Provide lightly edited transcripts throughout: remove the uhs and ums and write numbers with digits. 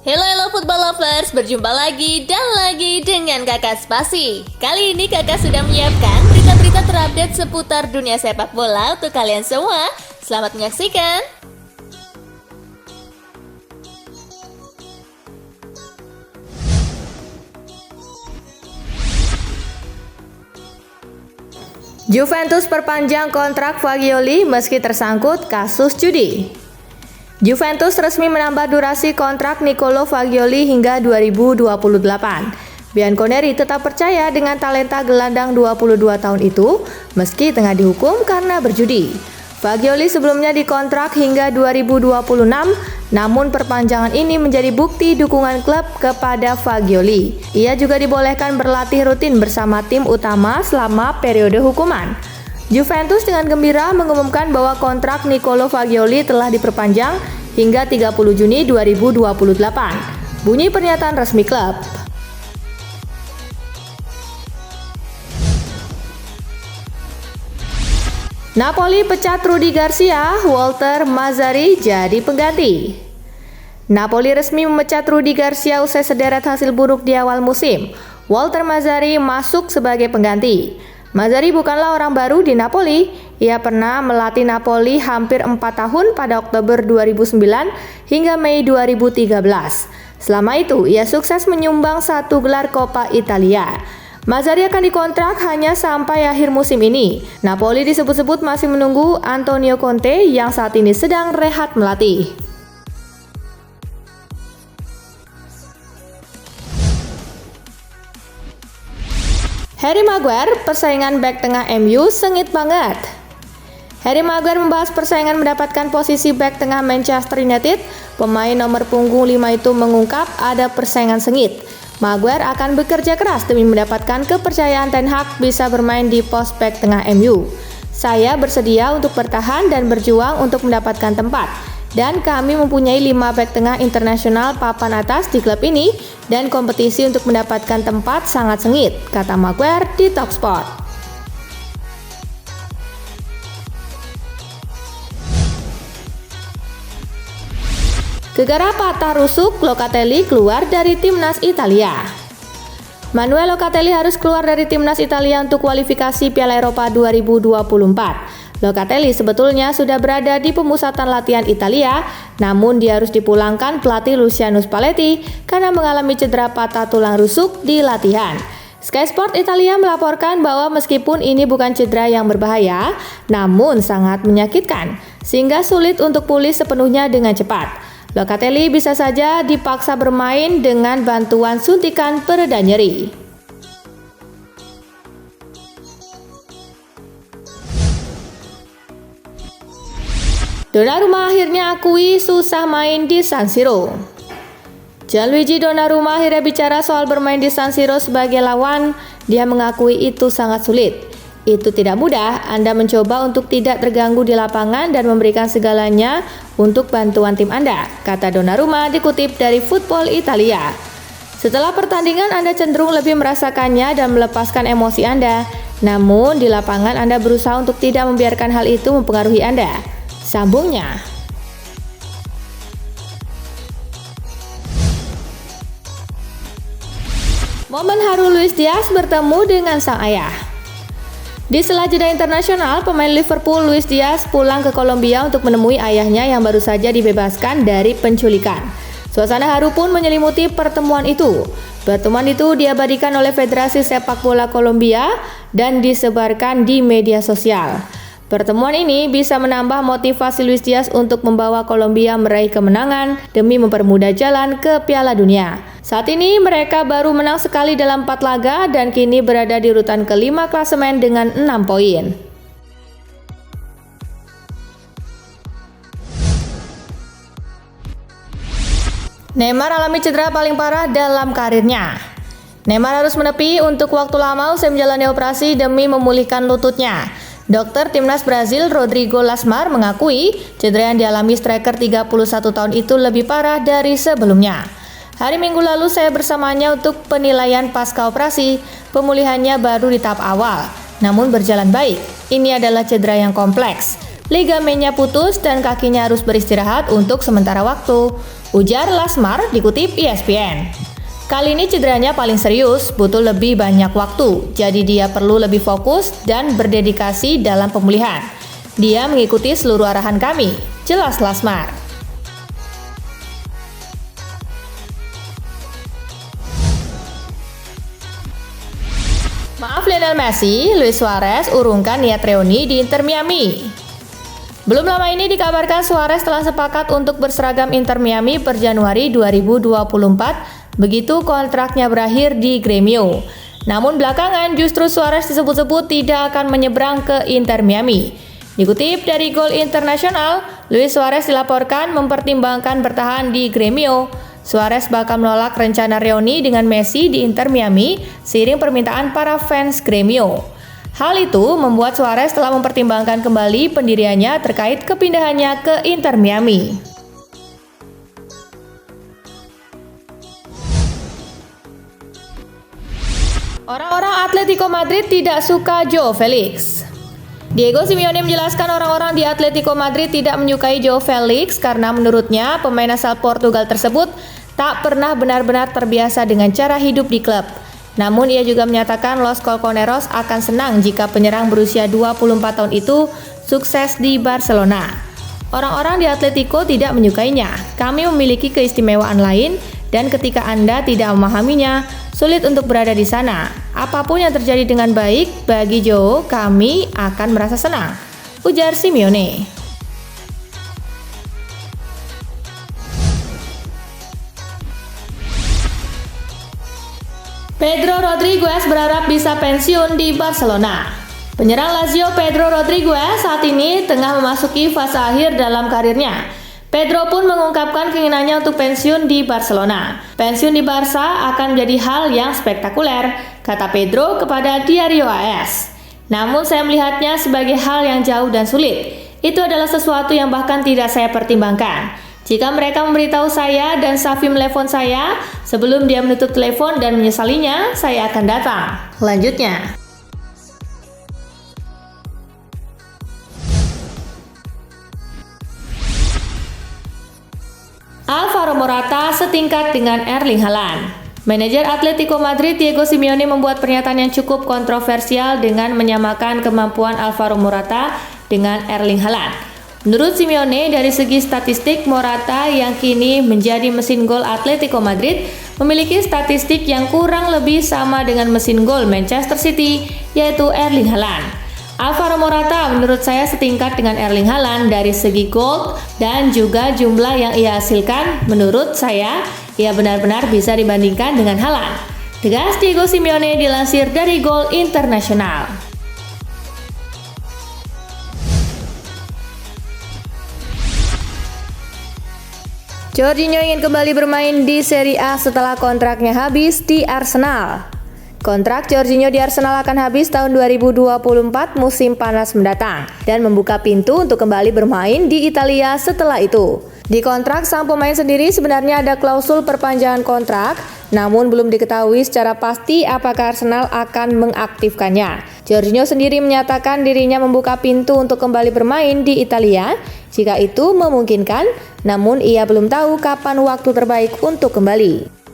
Hello football lovers, berjumpa lagi dan lagi dengan Kakak Spasi. Kali ini Kakak sudah menyiapkan berita-berita terupdate seputar dunia sepak bola untuk kalian semua. Selamat menyaksikan. Juventus perpanjang kontrak Fagioli meski tersangkut kasus judi. Juventus resmi menambah durasi kontrak Niccolò Fagioli hingga 2028. Bianconeri tetap percaya dengan talenta gelandang 22 tahun itu meski tengah dihukum karena berjudi. Fagioli sebelumnya dikontrak hingga 2026, namun perpanjangan ini menjadi bukti dukungan klub kepada Fagioli. Ia juga dibolehkan berlatih rutin bersama tim utama selama periode hukuman. Juventus dengan gembira mengumumkan bahwa kontrak Niccolò Fagioli telah diperpanjang hingga 30 Juni 2028. Bunyi pernyataan resmi klub. Napoli pecat Rudi Garcia, Walter Mazzarri jadi pengganti. Napoli resmi memecat Rudi Garcia usai sederet hasil buruk di awal musim. Walter Mazzarri masuk sebagai pengganti. Mazzarri bukanlah orang baru di Napoli. Ia pernah melatih Napoli hampir 4 tahun pada Oktober 2009 hingga Mei 2013. Selama itu, ia sukses menyumbang 1 gelar Coppa Italia. Mazzarri akan dikontrak hanya sampai akhir musim ini. Napoli disebut-sebut masih menunggu Antonio Conte yang saat ini sedang rehat melatih. Harry Maguire, persaingan bek tengah MU sengit banget. Harry Maguire membahas persaingan mendapatkan posisi bek tengah Manchester United. Pemain nomor punggung 5 itu mengungkap ada persaingan sengit. Maguire akan bekerja keras demi mendapatkan kepercayaan Ten Hag bisa bermain di pos bek tengah MU. Saya bersedia untuk bertahan dan berjuang untuk mendapatkan tempat. Dan kami mempunyai 5 bek tengah internasional papan atas di klub ini dan kompetisi untuk mendapatkan tempat sangat sengit, kata Maguire di Talksport. Gegara patah rusuk, Locatelli keluar dari timnas Italia. Manuel Locatelli harus keluar dari timnas Italia untuk kualifikasi Piala Eropa 2024. Locatelli sebetulnya sudah berada di pemusatan latihan Italia, namun dia harus dipulangkan pelatih Luciano Spalletti karena mengalami cedera patah tulang rusuk di latihan. Sky Sport Italia melaporkan bahwa meskipun ini bukan cedera yang berbahaya, namun sangat menyakitkan, sehingga sulit untuk pulih sepenuhnya dengan cepat. Locatelli bisa saja dipaksa bermain dengan bantuan suntikan pereda nyeri. Donnarumma akhirnya akui susah main di San Siro. Gianluigi Donnarumma akhirnya bicara soal bermain di San Siro sebagai lawan. Dia mengakui itu sangat sulit. Itu tidak mudah, Anda mencoba untuk tidak terganggu di lapangan dan memberikan segalanya untuk bantuan tim Anda, kata Donnarumma dikutip dari Football Italia. Setelah pertandingan Anda cenderung lebih merasakannya dan melepaskan emosi Anda, namun di lapangan Anda berusaha untuk tidak membiarkan hal itu mempengaruhi Anda, sambungnya. Momen haru Luis Diaz bertemu dengan sang ayah. Di sela jeda internasional, pemain Liverpool Luis Diaz pulang ke Kolombia untuk menemui ayahnya yang baru saja dibebaskan dari penculikan. Suasana haru pun menyelimuti pertemuan itu. Pertemuan itu diabadikan oleh Federasi Sepak Bola Kolombia dan disebarkan di media sosial. Pertemuan ini bisa menambah motivasi Luis Diaz untuk membawa Kolombia meraih kemenangan demi mempermudah jalan ke Piala Dunia. Saat ini mereka baru menang sekali dalam 4 laga dan kini berada di urutan ke-5 klasemen dengan 6 poin. Neymar alami cedera paling parah dalam karirnya. Neymar harus menepi untuk waktu lama usai menjalani operasi demi memulihkan lututnya. Dokter timnas Brazil Rodrigo Lasmar mengakui cedera yang dialami striker 31 tahun itu lebih parah dari sebelumnya. Hari Minggu lalu saya bersamanya untuk penilaian pasca operasi. Pemulihannya baru di tahap awal, namun berjalan baik. Ini adalah cedera yang kompleks. ligamennya putus dan kakinya harus beristirahat untuk sementara waktu, ujar Lasmar dikutip ESPN. Kali ini cederanya paling serius, butuh lebih banyak waktu, jadi dia perlu lebih fokus dan berdedikasi dalam pemulihan. Dia mengikuti seluruh arahan kami, jelas Lasmar. Maaf Lionel Messi, Luis Suarez urungkan niat reuni di Inter Miami. Belum lama ini dikabarkan Suarez telah sepakat untuk berseragam Inter Miami per Januari 2024, begitu kontraknya berakhir di Gremio. Namun belakangan justru Suarez disebut-sebut tidak akan menyeberang ke Inter Miami. Dikutip dari Goal International, Luis Suarez dilaporkan mempertimbangkan bertahan di Gremio. Suarez bakal menolak rencana reuni dengan Messi di Inter Miami seiring permintaan para fans Gremio. Hal itu membuat Suarez telah mempertimbangkan kembali pendiriannya terkait kepindahannya ke Inter Miami. Orang-orang Atletico Madrid tidak suka Joao Felix. Diego Simeone menjelaskan orang-orang di Atletico Madrid tidak menyukai Joao Felix karena menurutnya pemain asal Portugal tersebut tak pernah benar-benar terbiasa dengan cara hidup di klub. Namun ia juga menyatakan Los Colchoneros akan senang jika penyerang berusia 24 tahun itu sukses di Barcelona. Orang-orang di Atletico tidak menyukainya. Kami memiliki keistimewaan lain dan ketika Anda tidak memahaminya, sulit untuk berada di sana. Apapun yang terjadi dengan baik bagi Joao, kami akan merasa senang, ujar Simeone. Pedro Rodriguez berharap bisa pensiun di Barcelona. Penyerang Lazio Pedro Rodriguez saat ini tengah memasuki fase akhir dalam karirnya. Pedro pun mengungkapkan keinginannya untuk pensiun di Barcelona. Pensiun di Barca akan menjadi hal yang spektakuler, kata Pedro kepada Diario AS. Namun saya melihatnya sebagai hal yang jauh dan sulit. Itu adalah sesuatu yang bahkan tidak saya pertimbangkan. Jika mereka memberitahu saya dan Xavi menelepon saya, sebelum dia menutup telepon dan menyesalinya, saya akan datang. Lanjutnya. Alvaro Morata setingkat dengan Erling Haaland. Manajer Atletico Madrid Diego Simeone membuat pernyataan yang cukup kontroversial dengan menyamakan kemampuan Alvaro Morata dengan Erling Haaland. Menurut Simeone, dari segi statistik, Morata yang kini menjadi mesin gol Atletico Madrid memiliki statistik yang kurang lebih sama dengan mesin gol Manchester City, yaitu Erling Haaland. Alvaro Morata menurut saya setingkat dengan Erling Haaland dari segi gol dan juga jumlah yang ia hasilkan. Menurut saya, ia benar-benar bisa dibandingkan dengan Haaland. Tegas Diego Simeone dilansir dari Goal International. Jorginho ingin kembali bermain di Serie A setelah kontraknya habis di Arsenal. Kontrak Jorginho di Arsenal akan habis tahun 2024 musim panas mendatang dan membuka pintu untuk kembali bermain di Italia setelah itu. Di kontrak sang pemain sendiri sebenarnya ada klausul perpanjangan kontrak, namun belum diketahui secara pasti apakah Arsenal akan mengaktifkannya. Jorginho sendiri menyatakan dirinya membuka pintu untuk kembali bermain di Italia jika itu memungkinkan, namun ia belum tahu kapan waktu terbaik untuk kembali.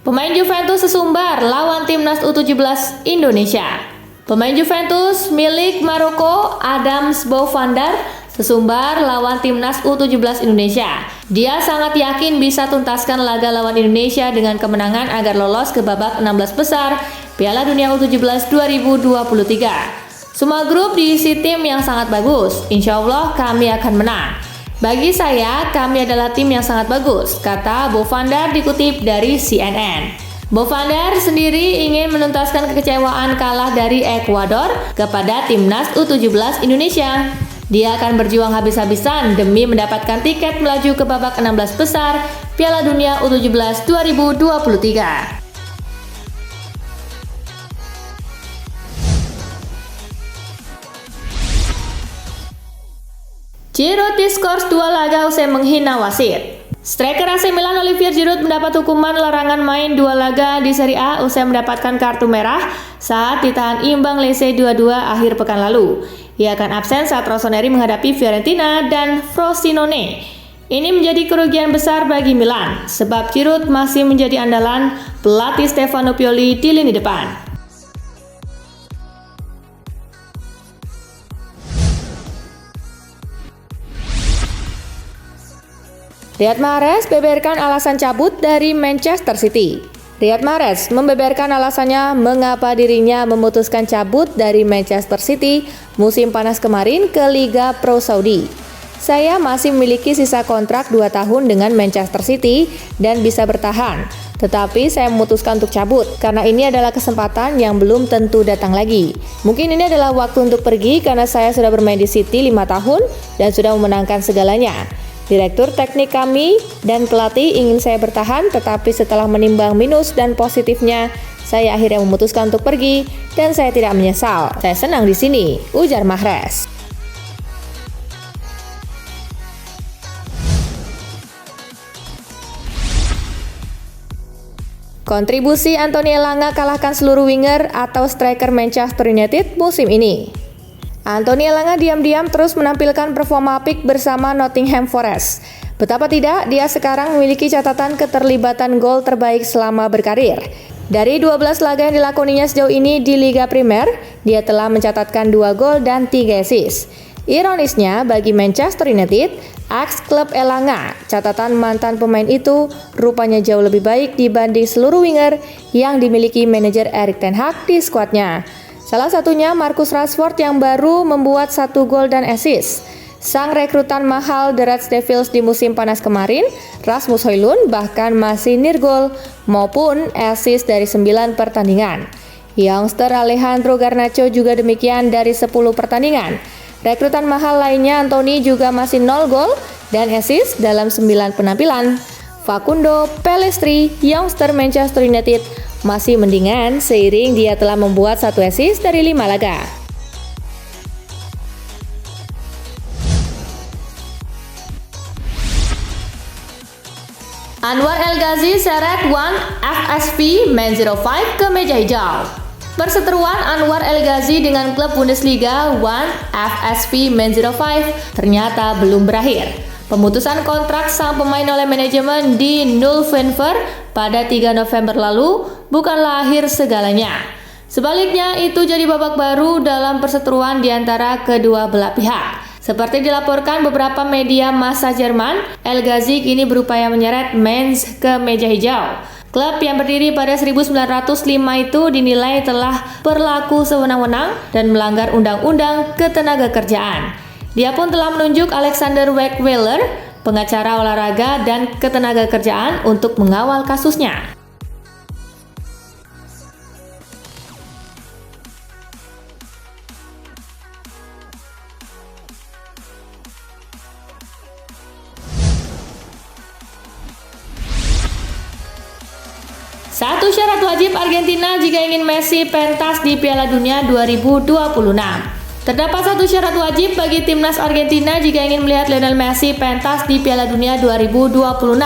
Pemain Juventus sesumbar lawan timnas U17 Indonesia. Pemain Juventus milik Maroko Adams Bouffandar sesumbar lawan timnas U17 Indonesia. Dia sangat yakin bisa tuntaskan laga lawan Indonesia dengan kemenangan agar lolos ke babak 16 besar Piala Dunia U17 2023. Semua grup diisi tim yang sangat bagus. Insya Allah kami akan menang. Bagi saya, kami adalah tim yang sangat bagus, kata Bouffandar dikutip dari CNN. Bouffandar sendiri ingin menuntaskan kekecewaan kalah dari Ekuador kepada timnas U17 Indonesia. Dia akan berjuang habis-habisan demi mendapatkan tiket melaju ke babak 16 besar Piala Dunia U17 2023. Giroud diskors 2 laga usai menghina wasit. Striker AC Milan Olivier Giroud mendapat hukuman larangan main 2 laga di Serie A usai mendapatkan kartu merah saat ditahan imbang Lecce 2-2 akhir pekan lalu. Ia akan absen saat Rossoneri menghadapi Fiorentina dan Frosinone. Ini menjadi kerugian besar bagi Milan, sebab Giroud masih menjadi andalan pelatih Stefano Pioli di lini depan. Riyad Mahrez beberkan alasan cabut dari Manchester City. Riyad Mahrez membeberkan alasannya mengapa dirinya memutuskan cabut dari Manchester City musim panas kemarin ke Liga Pro Saudi. Saya masih memiliki sisa kontrak 2 tahun dengan Manchester City dan bisa bertahan. Tetapi saya memutuskan untuk cabut karena ini adalah kesempatan yang belum tentu datang lagi. Mungkin ini adalah waktu untuk pergi karena saya sudah bermain di City 5 tahun dan sudah memenangkan segalanya. Direktur teknik kami dan pelatih ingin saya bertahan, tetapi setelah menimbang minus dan positifnya, saya akhirnya memutuskan untuk pergi dan saya tidak menyesal. Saya senang di sini, ujar Mahrez. Kontribusi Anthony Elanga kalahkan seluruh winger atau striker Manchester United musim ini. Anthony Elanga diam-diam terus menampilkan performa apik bersama Nottingham Forest. Betapa tidak, dia sekarang memiliki catatan keterlibatan gol terbaik selama berkarir. Dari 12 laga yang dilakoninya sejauh ini di Liga Primer, dia telah mencatatkan 2 gol dan 3 assist. Ironisnya, bagi Manchester United, ex-klub Elanga, catatan mantan pemain itu rupanya jauh lebih baik dibanding seluruh winger yang dimiliki manajer Erik ten Hag di skuadnya. Salah satunya Marcus Rashford yang baru membuat 1 gol dan assist. Sang rekrutan mahal The Red Devils di musim panas kemarin, Rasmus Højlund bahkan masih nirgol maupun assist dari 9 pertandingan. Youngster Alejandro Garnacho juga demikian dari 10 pertandingan. Rekrutan mahal lainnya Anthony juga masih 0 gol dan assist dalam 9 penampilan. Facundo Pellistri, youngster Manchester United, masih mendingan seiring dia telah membuat 1 assist dari 5 laga. Anwar El Ghazi seret One FSV Man 05 ke meja hijau. Perseteruan Anwar El Ghazi dengan klub Bundesliga One FSV Man 05 ternyata belum berakhir. Pemutusan kontrak sang pemain oleh manajemen di Nulvenver pada 3 November lalu bukanlah akhir segalanya. Sebaliknya, itu jadi babak baru dalam perseteruan di antara kedua belah pihak. Seperti dilaporkan beberapa media massa Jerman, El Ghazi kini berupaya menyeret Mainz ke meja hijau. Klub yang berdiri pada 1905 itu dinilai telah berlaku sewenang-wenang dan melanggar undang-undang ketenagakerjaan. Dia pun telah menunjuk Alexander Weckweller, pengacara olahraga dan ketenagakerjaan untuk mengawal kasusnya. Satu syarat wajib Argentina jika ingin Messi pentas di Piala Dunia 2026. Terdapat satu syarat wajib bagi timnas Argentina jika ingin melihat Lionel Messi pentas di Piala Dunia 2026.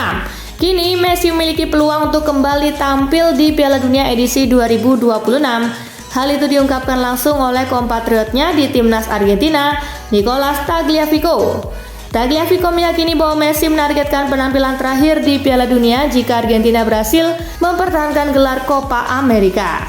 Kini Messi memiliki peluang untuk kembali tampil di Piala Dunia edisi 2026. Hal itu diungkapkan langsung oleh kompatriotnya di timnas Argentina, Nicolas Tagliafico. Tagliafico meyakini bahwa Messi menargetkan penampilan terakhir di Piala Dunia jika Argentina berhasil mempertahankan gelar Copa America.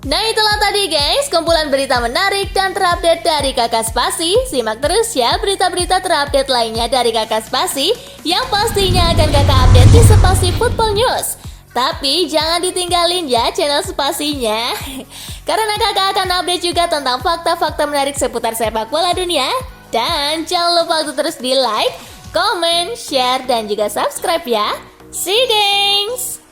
Nah, itulah tadi guys, kumpulan berita menarik dan terupdate dari Kakak Spasi. Simak terus ya berita-berita terupdate lainnya dari Kakak Spasi yang pastinya akan Kakak update di Spasi Football News. Tapi jangan ditinggalin ya channel Spasinya, karena Kakak akan update juga tentang fakta-fakta menarik seputar sepak bola dunia. Dan jangan lupa untuk terus di like, comment, share, dan juga subscribe ya. See you guys!